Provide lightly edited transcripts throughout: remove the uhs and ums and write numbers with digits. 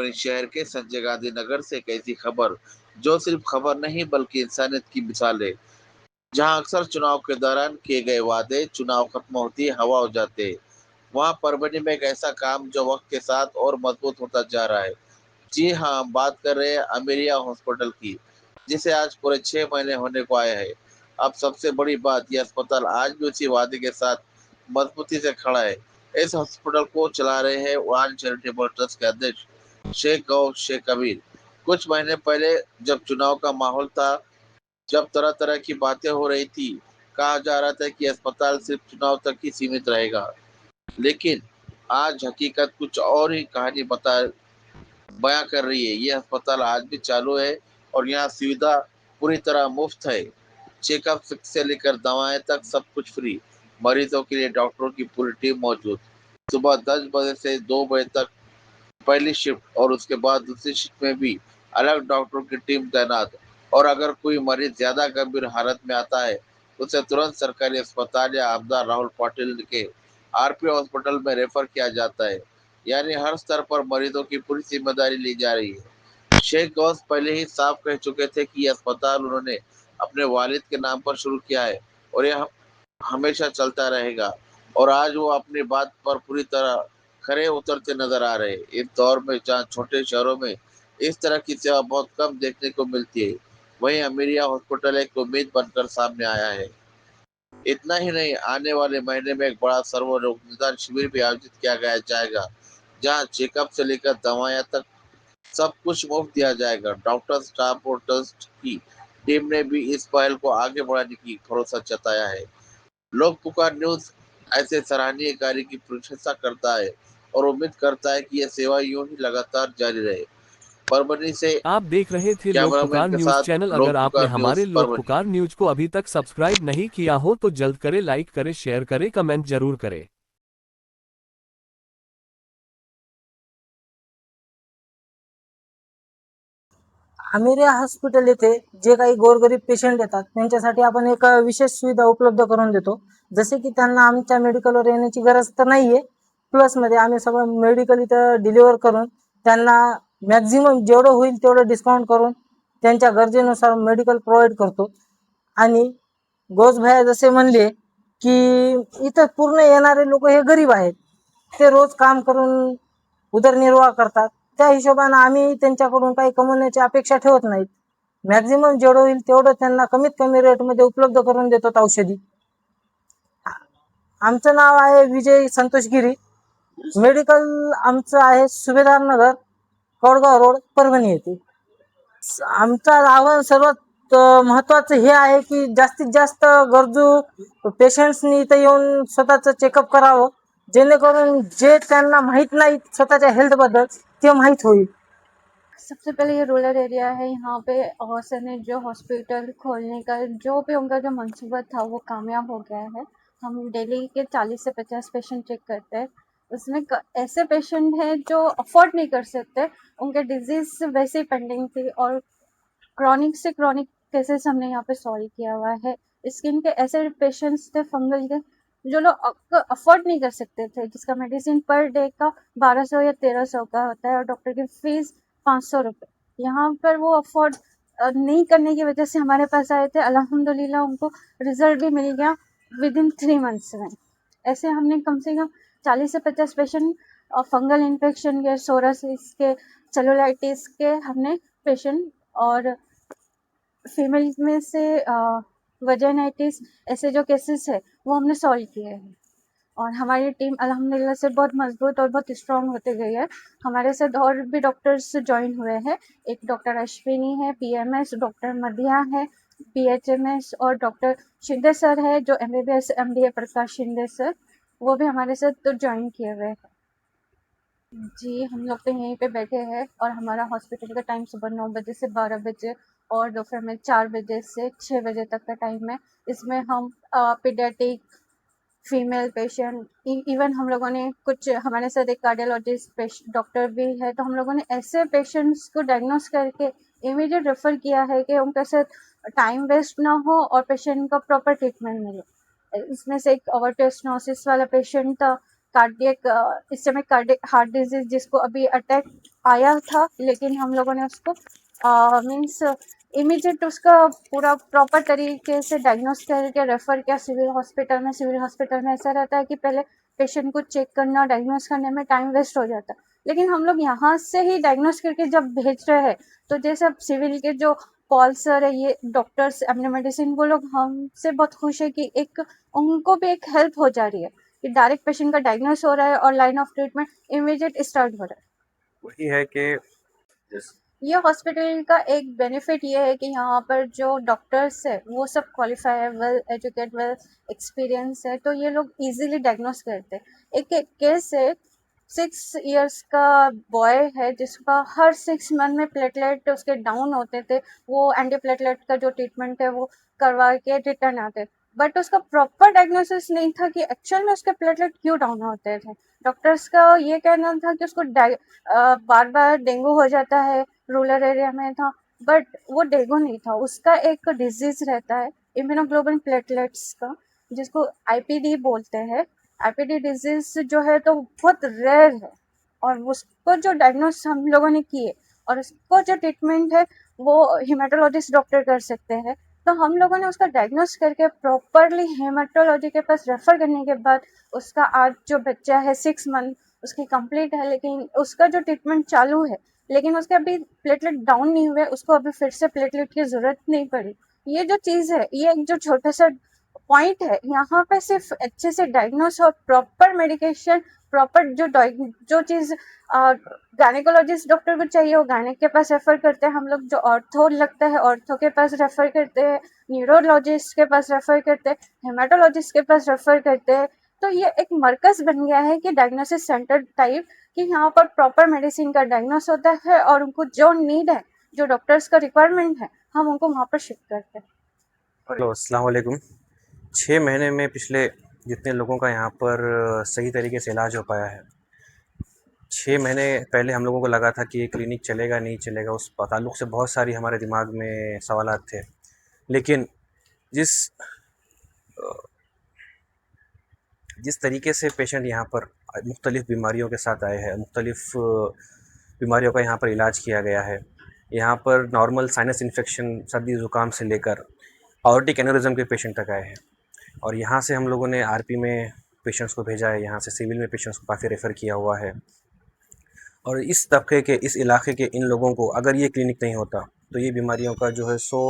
परभनी शहर के संजय गांधी नगर से एक ऐसी खबर जो सिर्फ खबर नहीं बल्कि इंसानियत की मिसाल है। जहां अक्सर चुनाव के दौरान किए गए वादे चुनाव खत्म होती है हवा हो जाते हैं, वहां परभनी में एक ऐसा काम जो वक्त के साथ और मजबूत होता जा रहा है। जी हाँ, हम बात कर रहे हैं अमेरिया हॉस्पिटल की, जिसे आज पूरे 6 महीने होने को आए हैं। अब सबसे बड़ी बात, यह अस्पताल आज भी उसी वादे के साथ मजबूती से खड़ा है। इस हॉस्पिटल को चला रहे हैं उड़ान चैरिटेबल ट्रस्ट के अध्यक्ष शेख गौस शेख कबीर। कुछ महीने पहले जब चुनाव का माहौल था, जब तरह तरह की बातें हो रही थी, कहा जा रहा था कि अस्पताल सिर्फ चुनाव तक ही सीमित रहेगा, लेकिन आज हकीकत कुछ और ही कहानी बयां कर रही है। ये अस्पताल आज भी चालू है और यहाँ सुविधा पूरी तरह मुफ्त है। चेकअप से लेकर दवाएं तक सब कुछ फ्री। मरीजों के लिए डॉक्टरों की पूरी टीम मौजूद। सुबह 10 बजे से 2 बजे तक पहली शिफ्ट और उसके बाद दूसरी शिफ्ट में भी अलग डॉक्टरों की टीम तैनात। और अगर कोई मरीज ज्यादा गंभीर हालत में आता है तो उसे तुरंत सरकारी अस्पताल या आपदा राहुल पाटिल के आरपी हॉस्पिटल में रेफर किया जाता है। यानी हर स्तर पर मरीजों की पूरी जिम्मेदारी ली जा रही है। शेख गौस पहले ही साफ कह चुके थे कि यह अस्पताल उन्होंने अपने वालिद के नाम पर शुरू किया है और यह हमेशा चलता रहेगा। और आज वो अपनी बात पर पूरी तरह खरे उतरते नजर आ रहे हैं। इस दौर में जहाँ छोटे शहरों में इस तरह की सेवा बहुत कम देखने को मिलती है, वहीं अमीरिया हॉस्पिटल एक उम्मीद बनकर सामने आया है। इतना ही नहीं, आने वाले महीने में एक बड़ा सर्वरोग निदान शिविर भी आयोजित किया गया जाएगा, जहाँ चेकअप से लेकर दवाएं तक सब कुछ मुफ्त दिया जाएगा। डॉक्टर स्टाफ और ट्रस्ट की टीम ने भी इस पहल को आगे बढ़ाने की भरोसा जताया है। लोक पुकार न्यूज ऐसे सराहनीय कार्य की प्रशंसा करता है और उम्मीद करता है कि यह सेवा यूं ही लगातार जारी रहे। परभनी से आप देख रहे थे लोक कैमरामैन पुकार के न्यूज साथ चैनल। अगर लोक आपने पुकार हमारे न्यूज लोक परभनी। पुकार न्यूज को अभी तक सब्सक्राइब नहीं किया हो तो जल्द करें, लाइक करें, शेयर करें, कमेंट जरूर करें। अमेरिया हॉस्पिटल येथे जे काही गोरगरीब पेशंट येतात त्यांच्यासाठी आपण एक विशेष सुविधा उपलब्ध करून देतो. जसे की त्यांना आमच्या मेडिकलवर येण्याची गरज तर नाहीये, प्लस मध्ये आम्ही सगळं मेडिकल इथं डिलिव्हर करून त्यांना मॅक्झिमम जेवढं होईल तेवढं डिस्काउंट करून त्यांच्या गरजेनुसार मेडिकल प्रोव्हाइड करतो. आणि गोज भैया जसे म्हणले की इथं पूर्ण येणारे लोक हे गरीब आहेत, ते रोज काम करून उदरनिर्वाह करतात. त्या हिशोबाने आम्ही त्यांच्याकडून काही कमवण्याची अपेक्षा ठेवत नाहीत. मॅक्झिमम जेवढं होईल तेवढं त्यांना कमीत कमी रेटमध्ये उपलब्ध करून देतो औषधी. आमचं नाव आहे विजय संतोष गिरी. मेडिकल आमचं आहे सुभेदार नगर, कोडगाव रोड, परभणी येथे. आमचं आव्हान सर्वात महत्वाचं हे आहे की जास्तीत जास्त गरजू पेशंट्सनी इथं येऊन स्वतःचं चेकअप करावं, जेणेकरून जे त्यांना माहित नाही स्वतःच्या हेल्थ बद्दल ते माहित होईल. सबसे पहले ये रूरल एरिया है, यहाँ पे सर ने जो हॉस्पिटल खोलने का जो भी उनका जो मंसूबा था वो कामयाब हो गया है। हम डेली के 40 से 50 पेशेंट चेक करते हैं। उसमें ऐसे पेशेंट हैं जो अफोर्ड नहीं कर सकते, उनके डिजीज वैसे ही पेंडिंग थी और क्रॉनिक से क्रॉनिक केसेस हमने यहाँ पे सॉल्व किया हुआ है। स्किन के ऐसे पेशेंट्स थे फंगल के जो लोग अफोर्ड नहीं कर सकते थे, जिसका मेडिसिन पर डे का 1200 या 1300 का होता है और डॉक्टर की फीस 500 रुपये। यहाँ पर वो अफोर्ड नहीं करने की वजह से हमारे पास आए थे। अल्हम्दुलिल्लाह उनको रिजल्ट भी मिल गया विद इन 3 मंथ्स में। ऐसे हमने कम से कम 40 से 50 पेशेंट फंगल इन्फेक्शन के, सोरासिस के, सेलुलाइटिस के हमने पेशेंट, और फीमेल में से वजाइनाइटिस ऐसे जो केसेस है वो हमने सॉल्व किए हैं। और हमारी टीम अल्हम्दुलिल्लाह से बहुत मजबूत और बहुत स्ट्रॉन्ग होते गई है। हमारे साथ और भी डॉक्टर्स ज्वाइन हुए हैं। एक डॉक्टर अश्विनी है पीएमएस, डॉक्टर मधिया है पीएचएमएस, और डॉक्टर शिंदे सर है जो एमबीबीएस एमडीए प्रकाश शिंदे सर, वो भी हमारे साथ तो ज्वाइन किए हुए हैं। जी, हम लोग तो यहीं पे बैठे हैं और हमारा हॉस्पिटल का टाइम सुबह 9 बजे से 12 बजे और दोपहर में 4 बजे से 6 बजे तक का टाइम है। इसमें हम पीडियाट्रिक, फीमेल पेशेंट, इवन हम लोगों ने कुछ, हमारे साथ एक कार्डियोलॉजिस्ट डॉक्टर भी है, तो हम लोगों ने ऐसे पेशेंट्स को डायग्नोस करके इमीडिएट रेफर किया है कि उनके साथ टाइम वेस्ट ना हो और पेशेंट को प्रॉपर ट्रीटमेंट मिले। इसमें से एक ओवरटेस्टोसिस वाला पेशेंट था, कार्डियक, इस समय कार्डियक हार्ट डिजीज जिसको अभी अटैक आया था, लेकिन हम लोगों ने उसको मीन्स इमीडिएट उसका पूरा प्रॉपर तरीके से डायग्नोस करके रेफर किया सिविल हॉस्पिटल में। सिविल हॉस्पिटल में ऐसा रहता है कि पहले पेशेंट को चेक करना, डायग्नोस करने में टाइम वेस्ट हो जाता है, लेकिन हम लोग यहाँ से ही डायग्नोस करके जब भेज रहे हैं, तो जैसे अब सिविल के जो पॉल सर है, ये डॉक्टर्स एमडी मेडिसिन, वो लोग हमसे बहुत खुश है कि एक उनको भी एक हेल्प हो जा रही है कि डायरेक्ट पेशेंट का डायग्नोस हो रहा है और line of treatment immediate start हो रहा है। वही है कि ये हॉस्पिटल का एक बेनिफिट ये है कि यहाँ पर जो डॉक्टर्स है वो सब क्वालिफाई है, वेल एजुकेट, वेल एक्सपीरियंस है, तो ये लोग इजीली डायग्नोस करते हैं। एक केस है, 6 इयर्स का बॉय है जिसका हर 6 मंथ में प्लेटलेट उसके डाउन होते थे। वो एंटी प्लेटलेट का जो ट्रीटमेंट है वो करवा के रिटर्न आते, बट उसका प्रॉपर डायग्नोसिस नहीं था कि एक्चुअल में उसके प्लेटलेट क्यों डाउन होते थे। डॉक्टर्स का ये कहना था कि उसको बार बार डेंगू हो जाता है, रूरल एरिया में था, बट वो डेंगू नहीं था, उसका एक डिजीज रहता है इम्यूनोग्लोबिन प्लेटलेट्स का, जिसको आईपीडी बोलते हैं। आईपीडी डिजीज जो है तो बहुत रेयर है, और उसको जो डायग्नोस हम लोगों ने किए और उसको जो ट्रीटमेंट है वो हेमाटोलॉजिस्ट डॉक्टर कर सकते हैं। तो हम लोगों ने उसका डायग्नोस करके प्रॉपरली हेमाटोलॉजी के पास रेफर करने के बाद उसका आज जो बच्चा है 6 मंथ उसकी कंप्लीट है, लेकिन उसका जो ट्रीटमेंट चालू है, लेकिन उसके अभी प्लेटलेट डाउन नहीं हुए, उसको अभी फिर से प्लेटलेट की जरूरत नहीं पड़ी। ये जो चीज़ है, ये एक जो छोटा सा पॉइंट है, यहाँ पे सिर्फ अच्छे से डायग्नोस और प्रॉपर मेडिकेशन, प्रॉपर जो चीज़ गायनेकोलॉजिस्ट डॉक्टर को चाहिए वो गायनेक के पास रेफर करते हैं हम लोग, जो ऑर्थो लगता है ऑर्थो के पास रेफर करते हैं, न्यूरोलॉजिस्ट के पास रेफर करते हैं, हेमाटोलॉजिस्ट के पास रेफर करते हैं। तो ये एक मरकज बन गया है कि डायग्नोसिस सेंटर टाइप, कि यहाँ पर प्रॉपर मेडिसिन का डायग्नोस होता है और उनको जो नीड है, जो डॉक्टर्स का रिक्वायरमेंट है, हम उनको वहाँ पर शिफ्ट करते हैं। हेलो, अस्सलाम वालेकुम। 6 महीने में पिछले जितने लोगों का यहाँ पर सही तरीके से इलाज हो पाया है। 6 महीने पहले हम लोगों को लगा था कि ये क्लिनिक चलेगा नहीं चलेगा, उस ताल्लुक़ से बहुत सारी हमारे दिमाग में सवालात थे। लेकिन जिस जिस तरीके से पेशेंट यहाँ पर मुख्तलिफ़ बीमारियों के साथ आए हैं, मुख्तलिफ़ बीमारियों का यहाँ पर इलाज किया गया है। यहाँ पर नॉर्मल साइनस इन्फेक्शन, सर्दी ज़ुकाम से लेकर ऑर्टिक एनेरिज्म के पेशेंट तक आए हैं, और यहाँ से हम लोगों ने आरपी में पेशेंट्स को भेजा है, यहाँ से सिविल में पेशेंट्स को काफ़ी रेफ़र किया हुआ है। और इस तबके के, इस इलाके के इन लोगों को अगर ये क्लिनिक नहीं होता तो ये बीमारियों का जो है सो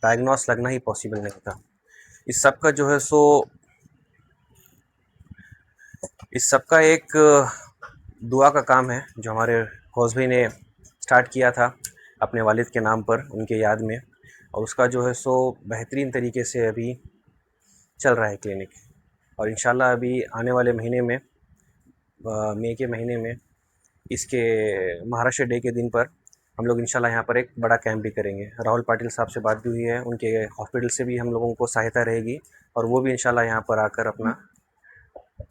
डायग्नोस लगना ही पॉसिबल नहीं था। इस सब का जो है सो इस सब का एक दुआ का काम है जो हमारे गौस भाई ने स्टार्ट किया था अपने वालिद के नाम पर, उनके याद में, और उसका जो है सो बेहतरीन तरीके से अभी चल रहा है क्लिनिक। और इंशाल्लाह अभी आने वाले महीने में, मई के महीने में, इसके महाराष्ट्र डे के दिन पर हम लोग इंशाल्लाह यहाँ पर एक बड़ा कैंप भी करेंगे। राहुल पाटिल साहब से बात भी हुई है, उनके हॉस्पिटल से भी हम लोगों को सहायता रहेगी और वो भी इंशाल्लाह यहाँ पर आकर अपना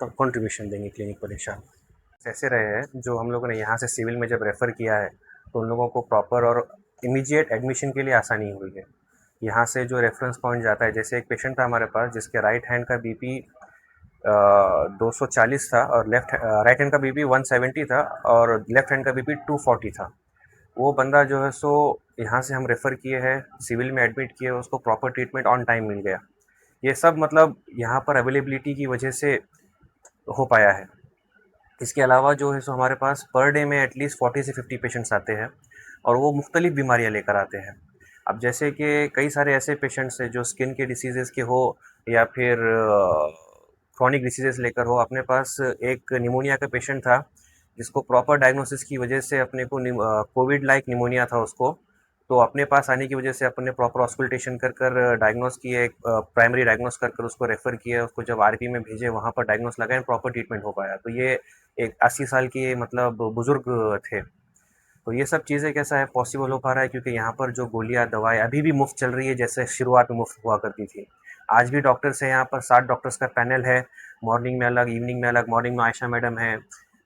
कंट्रीब्यूशन देंगे क्लिनिक पर इंशाल्लाह। ऐसे रहे हैं जो हम लोगों ने यहाँ से सिविल में जब रेफ़र किया है तो उन लोगों को प्रॉपर और इमीडिएट एडमिशन के लिए आसानी हुई है। यहाँ से जो रेफरेंस पॉइंट जाता है, जैसे एक पेशेंट था हमारे पास जिसके राइट हैंड का बीपी 240 था और राइट हैंड का बीपी 170 था और लेफ़्ट हैंड का बीपी 240 था। वो बंदा जो है सो यहाँ से हम रेफ़र किए हैं, सिविल में एडमिट किए, उसको प्रॉपर ट्रीटमेंट ऑन टाइम मिल गया। ये सब मतलब यहाँ पर अवेलेबिलिटी की वजह से हो पाया है। इसके अलावा जो है सो हमारे पास पर डे में एटलीस्ट 40 से 50 पेशेंट्स आते हैं और वो मुख्तलिफ़ बीमारियाँ लेकर आते हैं। अब जैसे कि कई सारे ऐसे पेशेंट्स हैं जो स्किन के डिसीज़ेज़ के हो या फिर क्रॉनिक डिसीज़ेज़ लेकर हो। अपने पास एक निमोनिया का पेशेंट था जिसको प्रॉपर डायग्नोसिस की वजह से अपने को कोविड लाइक निमोनिया था उसको, तो अपने पास आने की वजह से अपने प्रॉपर ऑस्कल्टेशन कर डायग्नोस किए, प्राइमरी डायग्नोस कर उसको रेफ़र किया, उसको जब आरपी में भेजे वहाँ पर डायग्नोस लगाए, प्रॉपर ट्रीटमेंट हो पाया। तो ये एक 80 साल के मतलब बुज़ुर्ग थे। तो ये सब चीज़ें कैसा है पॉसिबल हो पा रहा है क्योंकि यहाँ पर जो गोलियाँ, दवाएँ अभी भी मुफ़्त चल रही है, जैसे शुरुआत में मुफ़्त हुआ करती थी। आज भी डॉक्टर्स हैं यहाँ पर, 60 डॉक्टर्स का पैनल है, मॉर्निंग में अलग, इवनिंग में अलग। मॉर्निंग में आयशा मैडम है,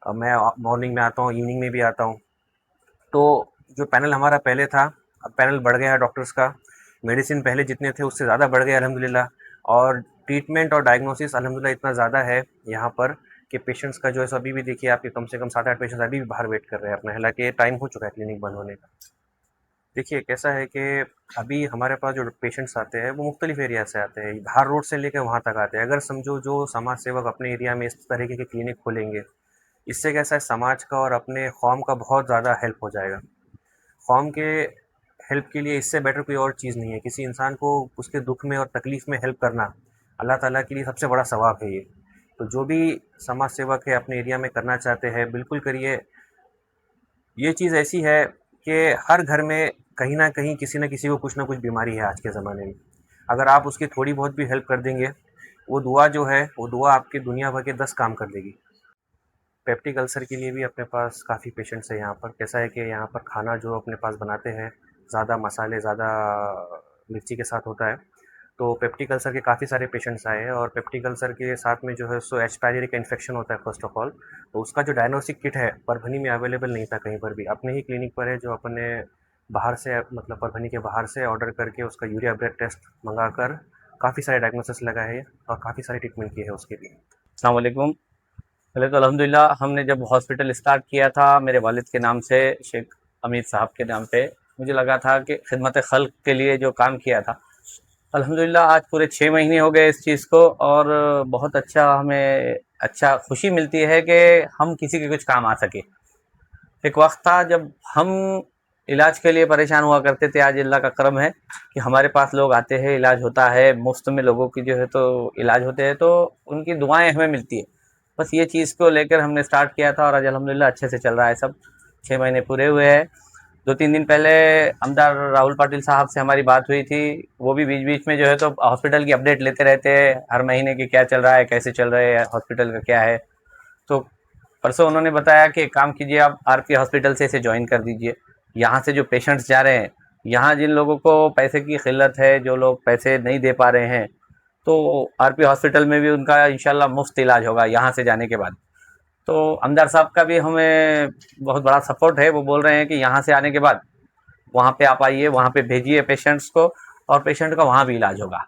मैं मॉर्निंग में आता हूँ, इवनिंग में भी आता हूँ। तो जो पैनल हमारा पहले था, अब पैनल बढ़ गया है डॉक्टर्स का। मेडिसिन पहले जितने थे उससे ज़्यादा बढ़ गया अल्हम्दुलिल्लाह, और ट्रीटमेंट और डायग्नोसिस अल्हम्दुलिल्लाह इतना ज़्यादा है यहाँ पर कि पेशेंट्स का जो है सो अभी भी देखिए आपके कम से कम 7-8 पेशेंट्स अभी भी बाहर वेट कर रहे हैं अपना, हालांकि टाइम हो चुका है क्लिनिक बंद होने का। देखिए कैसा है कि अभी हमारे पास जो पेशेंट्स आते हैं वो मुख्तलिफ एरिया से आते हैं, धार रोड से लेकर वहाँ तक आते हैं। अगर समझो जो समाज सेवक अपने एरिया में इस तरीके के क्लिनिक खोलेंगे, इससे कैसा है समाज का और अपने कौम का बहुत ज़्यादा हेल्प हो जाएगा। कौम के हेल्प के लिए इससे बेटर कोई और चीज़ नहीं है। किसी इंसान को उसके दुख में और तकलीफ़ में हेल्प करना अल्लाह ताला के लिए सबसे बड़ा सवाब है ये। तो जो भी समाज सेवक है अपने एरिया में करना चाहते हैं बिल्कुल करिए। ये चीज़ ऐसी है कि हर घर में कहीं न कहीं किसी न किसी को कुछ न कुछ बीमारी है आज के ज़माने में। अगर आप उसकी थोड़ी बहुत भी हेल्प कर देंगे, वो दुआ जो है, वो दुआ आपके दुनिया भर के 10 काम कर देगी। पेप्टिक अल्सर के लिए भी अपने पास काफ़ी पेशेंट्स हैं यहाँ पर। कैसा है कि यहाँ पर खाना जो अपने पास बनाते हैं, ज़्यादा मसाले, ज़्यादा मिर्ची के साथ होता है। तो पेप्टिक अल्सर के काफ़ी सारे पेशेंट्स आए हैं और पेप्टिक अल्सर के साथ में जो है सो एच पायलरी का इन्फेक्शन होता है फर्स्ट ऑफ ऑल। तो उसका जो डायग्नोस्टिक किट है परभनी में अवेलेबल नहीं था कहीं पर भी। अपने ही क्लिनिक पर है जो अपने बाहर से मतलब परभनी के बाहर से ऑर्डर करके उसका यूरिया ब्लड टेस्ट मंगाकर काफ़ी सारे डायग्नोसिस लगाए हैं और काफ़ी सारे ट्रीटमेंट किए हैं उसके लिए। अस्सलाम वालेकुम। पहले तो अल्हम्दुलिल्लाह हमने जब हॉस्पिटल स्टार्ट किया था मेरे वालिद के नाम से, शेख अमीर साहब के नाम पे, मुझे लगा था कि खिदमत खल्क के लिए जो काम किया था, अल्हम्दुलिल्लाह आज पूरे 6 महीने हो गए इस चीज़ को और बहुत अच्छा हमें अच्छा खुशी मिलती है कि हम किसी के कुछ काम आ सके। एक वक्त था जब हम इलाज के लिए परेशान हुआ करते थे, आज अल्लाह का करम है कि हमारे पास लोग आते हैं, इलाज होता है, मुफ्त में लोगों की जो है तो इलाज होते हैं, तो उनकी दुआएं हमें मिलती है। बस ये चीज़ को लेकर हमने स्टार्ट किया था और आज अल्हम्दुलिल्लाह अच्छे से चल रहा है सब। 6 महीने पूरे हुए हैं। 2-3 दिन पहले आमदार राहुल पाटिल साहब से हमारी बात हुई थी। वो भी बीच बीच में जो है तो हॉस्पिटल की अपडेट लेते रहते हैं हर महीने कि क्या चल रहा है, कैसे चल रहे हैं, हॉस्पिटल का क्या है। तो परसों उन्होंने बताया कि काम कीजिए, आप आरपी हॉस्पिटल से इसे ज्वाइन कर दीजिए। यहाँ से जो पेशेंट्स जा रहे हैं, यहाँ जिन लोगों को पैसे की किल्लत है, जो लोग पैसे नहीं दे पा रहे हैं, तो आरपी हॉस्पिटल में भी उनका इंशाल्लाह मुफ्त इलाज होगा यहाँ से जाने के बाद। तो आमदार साहब का भी हमें बहुत बड़ा सपोर्ट है। वो बोल रहे हैं कि यहाँ से आने के बाद वहाँ पे आप आइए, वहाँ पे भेजिए पेशेंट्स को और पेशेंट का वहाँ भी इलाज होगा।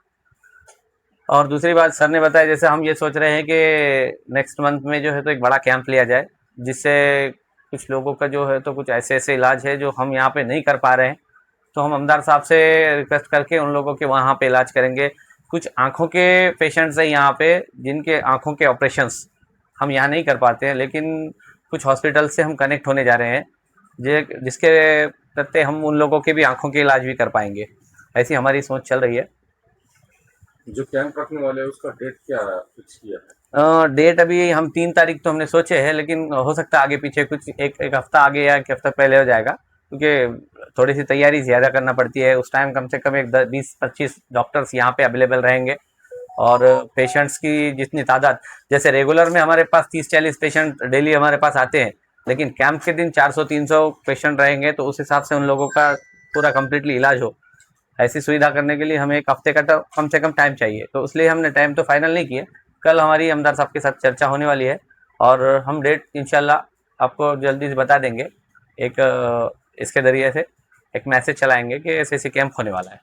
और दूसरी बात सर ने बताया, जैसे हम ये सोच रहे हैं कि नेक्स्ट मंथ में जो है तो एक बड़ा कैंप लिया जाए, जिससे कुछ लोगों का जो है तो कुछ ऐसे ऐसे इलाज है जो हम यहाँ पे नहीं कर पा रहे हैं, तो हम आमदार साहब से रिक्वेस्ट करके उन लोगों के वहाँ पे इलाज करेंगे। कुछ आँखों के पेशेंट्स हैं यहाँ पे जिनके आँखों के ऑपरेशंस हम यहाँ नहीं कर पाते हैं, लेकिन कुछ हॉस्पिटल से हम कनेक्ट होने जा रहे हैं जिसके प्रत्ये हम उन लोगों के भी आँखों के इलाज भी कर पाएंगे। ऐसी हमारी सोच चल रही है। जो कैंप रखने वाले हैं उसका डेट क्या फिक्स किया है? डेट अभी हम 3 तारीख तो हमने सोचे हैं, लेकिन हो सकता है आगे पीछे कुछ एक हफ्ता आगे या एक हफ्ता पहले हो जाएगा, क्योंकि थोड़ी सी तैयारी ज़्यादा करना पड़ती है। उस टाइम कम से कम एक 20-25 डॉक्टर्स यहाँ पे अवेलेबल रहेंगे और पेशेंट्स की जितनी तादाद, जैसे रेगुलर में हमारे पास 30-40 पेशेंट डेली हमारे पास आते हैं, लेकिन कैंप के दिन 400-300 पेशेंट रहेंगे, तो उस हिसाब से उन लोगों का पूरा कम्प्लीटली इलाज हो, ऐसी सुविधा करने के लिए हमें एक हफ्ते का कम से कम टाइम चाहिए। तो इसलिए हमने टाइम तो फाइनल नहीं किया। कल हमारी आमदार साहब के साथ चर्चा होने वाली है और हम डेट इंशाल्लाह आपको जल्दी से बता देंगे। एक इसके ज़रिए से एक मैसेज चलाएंगे कि ऐसे कैंप होने वाला है।